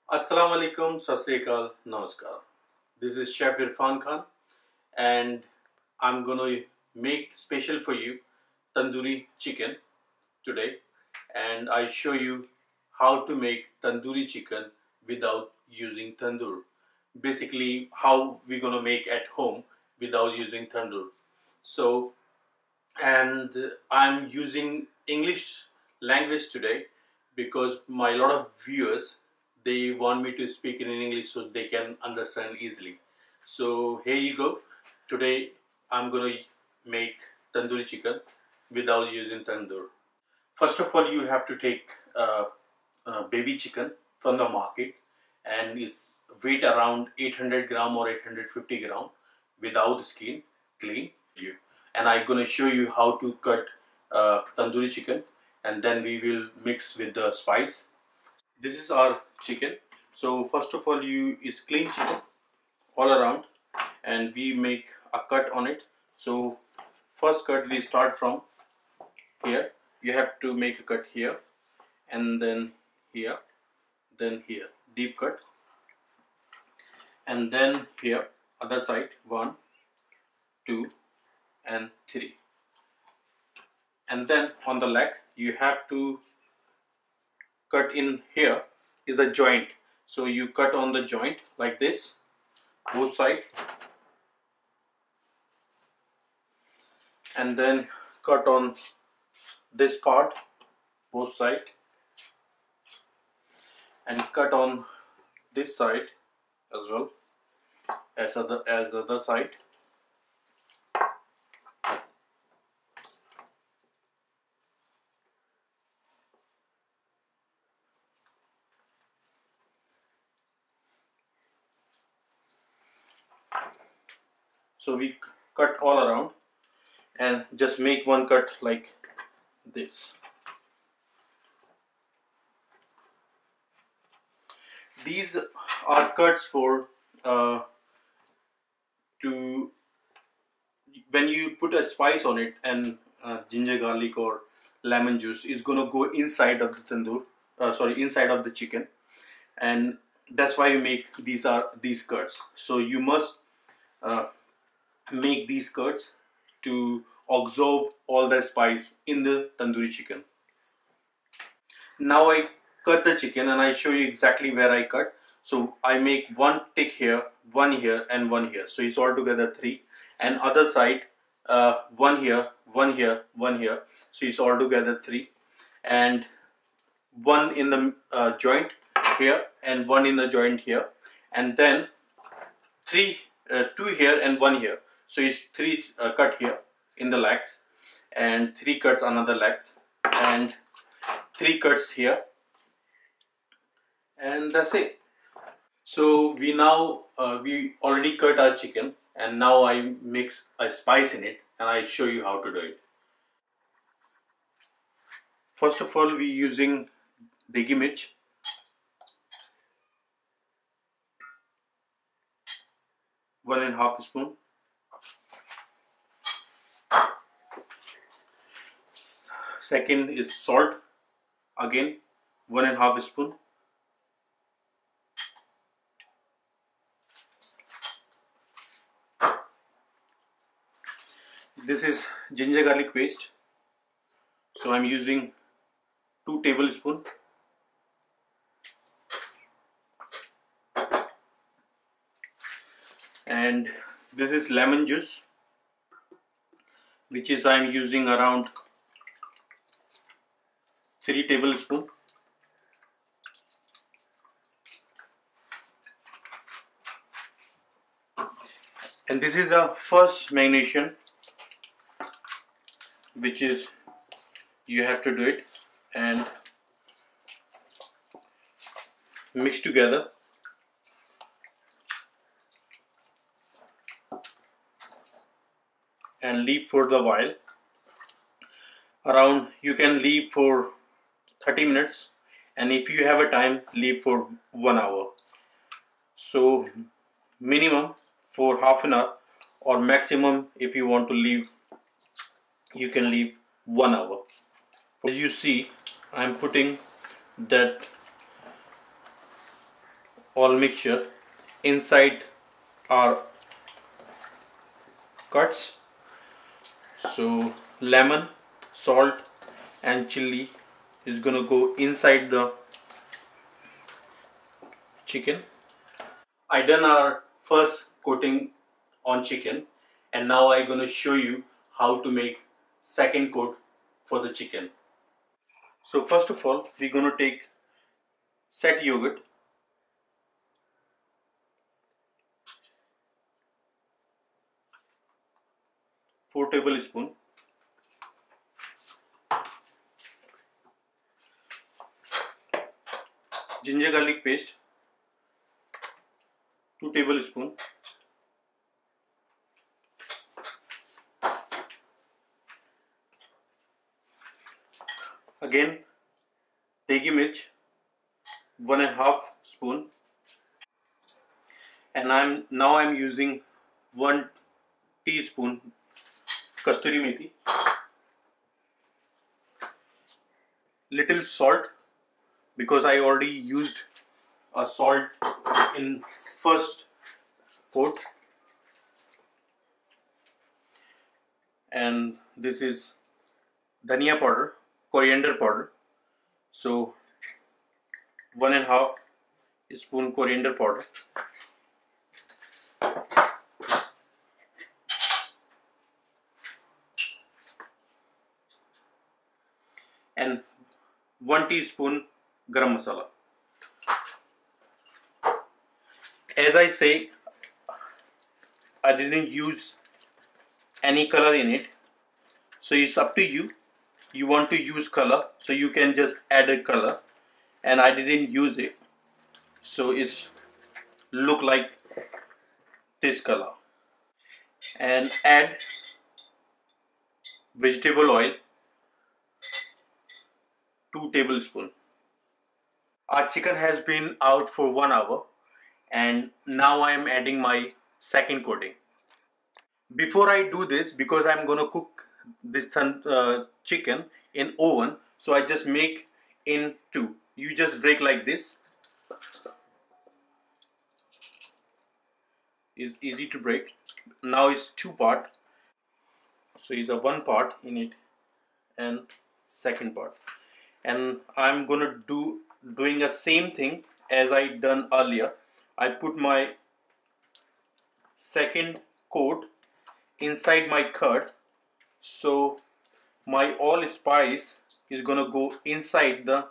Assalamu alaikum, Sat Sri Akal, Namaskar. This is Chef Irfan Khan and I'm gonna make special for you tandoori chicken today, and I show you how to make tandoori chicken without using tandoor. Basically how we're gonna make at home without using tandoor. So, and I'm using English language today because my lot of viewers, they want me to speak in English so they can understand easily. So here you go. Today I'm gonna make tandoori chicken without using tandoor. First of all, you have to take baby chicken from the market, and its weight around 800 gram or 850 gram without skin, clean. And I'm gonna show you how to cut tandoori chicken, and then we will mix with the spice. This is our chicken. So first of all, you is clean chicken all around, and we make a cut on it. So first cut, we start from here. You have to make a cut here, and then here, deep cut, and then here, other side, 1, 2, and 3. And then on the leg, you have to cut in. Here is a joint, so you cut on the joint like this, both side, and then cut on this part, both side, and cut on this side as well as other side. So we cut all around and just make one cut like this. These are cuts for to when you put a spice on it, and ginger, garlic, or lemon juice is gonna go inside of the tandoor. Inside of the chicken, and that's why you make these cuts. So you must make these cuts to absorb all the spice in the tandoori chicken. Now I cut the chicken and I show you exactly where I cut. So I make one tick here, one here, and one here. So it's all together 3. And other side, one here, one here, one here. So it's all together 3. And one in the joint here, and one in the joint here. And then 2 here and 1 here. So it's 3 cut here in the legs, and 3 cuts another legs, and 3 cuts here, and that's it. So we already cut our chicken, and now I mix a spice in it, and I show you how to do it. First of all, we using degi mirch, one and a half spoon. Second is salt, again 1 and a half spoon. This is ginger garlic paste, so I'm using 2 tablespoons. And this is lemon juice, which is I'm using around 3 tablespoons. And this is a first marination, which is you have to do it and mix together. And leave for the while. Around, you can leave for 30 minutes, and if you have a time, leave for 1 hour. So minimum for half an hour, or maximum if you want to leave, you can leave 1 hour. As you see, I'm putting that all mixture inside our cuts. So lemon, salt and chili is gonna go inside the chicken. I done our first coating on chicken, and now I'm gonna show you how to make second coat for the chicken. So first of all, we're gonna take set yogurt, four tablespoon, ginger garlic paste, 2 tablespoon, again degi mirch, 1.5 spoon, and I'm using 1 teaspoon Kasturi Methi, little salt because I already used a salt in first coat, and this is dhania powder, coriander powder, so 1.5 spoon coriander powder, and 1 teaspoon Garam Masala. As I say, I didn't use any color in it, so it's up to you. You want to use color, so you can just add a color, and I didn't use it, so it's look like this color. And add vegetable oil, 2 tablespoons. Our chicken has been out for 1 hour, and now I am adding my second coating. Before I do this, because I'm gonna cook this chicken in oven, so I just make in 2. You just break like this. It's easy to break. Now it's 2 part. So it's a 1 part in it and second part. And I'm gonna doing the same thing as I done earlier. I put my second coat inside my curd, so my all spice is gonna go inside the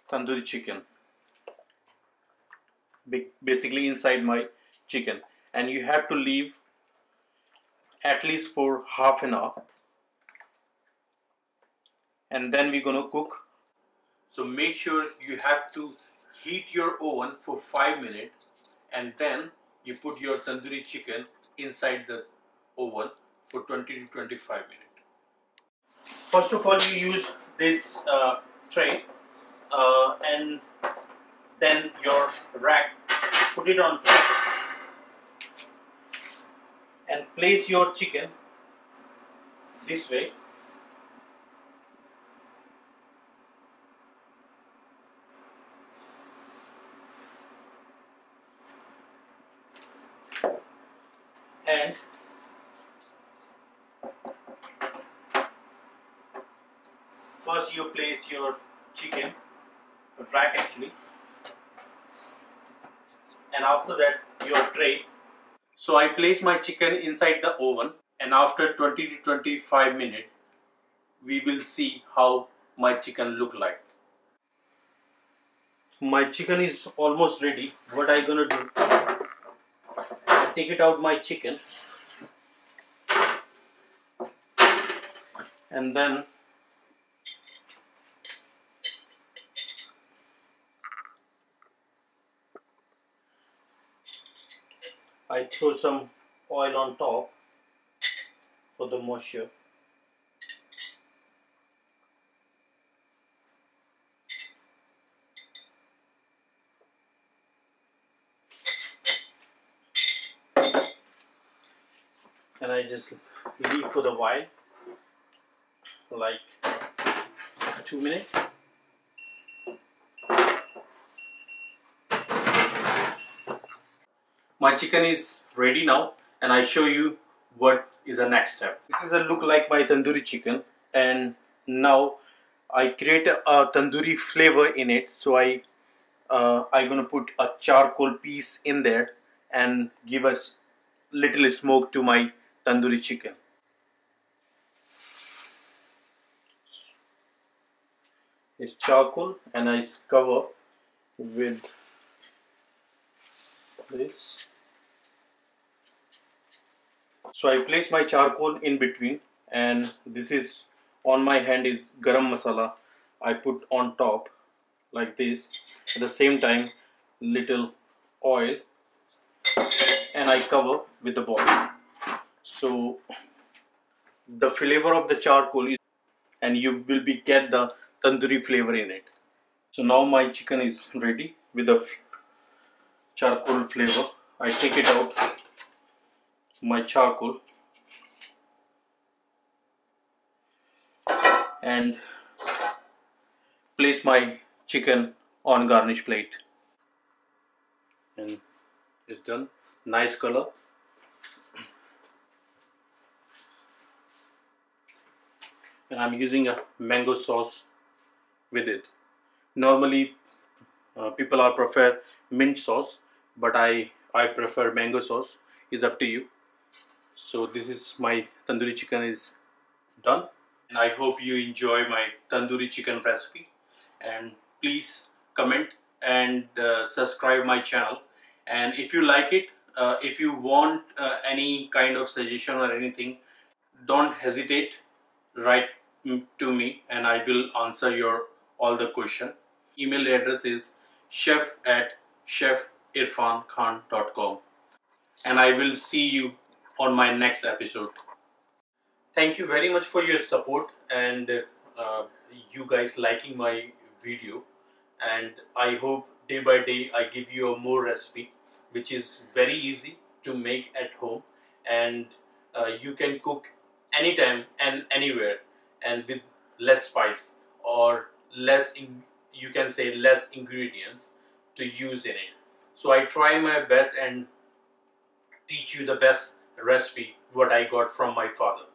tandoori chicken, basically inside my chicken, and you have to leave at least for half an hour, and then we're gonna cook. So make sure you have to heat your oven for 5 minutes, and then you put your tandoori chicken inside the oven for 20 to 25 minutes. First of all, you use this tray and then your rack, put it on top and place your chicken this way. And first you place your chicken rack actually, and after that your tray. So I place my chicken inside the oven, and after 20 to 25 minutes we will see how my chicken look like. My chicken is almost ready. What I gonna do, I take it out my chicken, and then I throw some oil on top for the moisture. And I just leave for the while, like 2 minutes. My chicken is ready now, and I show you what is the next step. This is a look like my tandoori chicken, and now I create a tandoori flavor in it. So I gonna put a charcoal piece in there and give us little smoke to my tandoori chicken. It's charcoal, and I cover with this. So I place my charcoal in between, and this is on my hand is garam masala. I put on top like this. At the same time, little oil, and I cover with the bottle. So the flavor of the charcoal is, and you will be get the tandoori flavor in it. So now my chicken is ready with the charcoal flavor. I take it out my charcoal and place my chicken on garnish plate, and it's done. Nice color. And I'm using a mango sauce with it. Normally people are prefer mint sauce, but I prefer mango sauce. It's up to you. So this is my tandoori chicken is done, and I hope you enjoy my tandoori chicken recipe, and please comment and subscribe my channel. And if you like it, if you want any kind of suggestion or anything, don't hesitate, write to me and I will answer your all the question. Email address is chef@chefirfankhan.com, and I will see you on my next episode. Thank you very much for your support, and you guys liking my video, and I hope day by day I give you a more recipe which is very easy to make at home, and you can cook anytime and anywhere, and with less spice or you can say less ingredients to use in it. So I try my best and teach you the best recipe what I got from my father.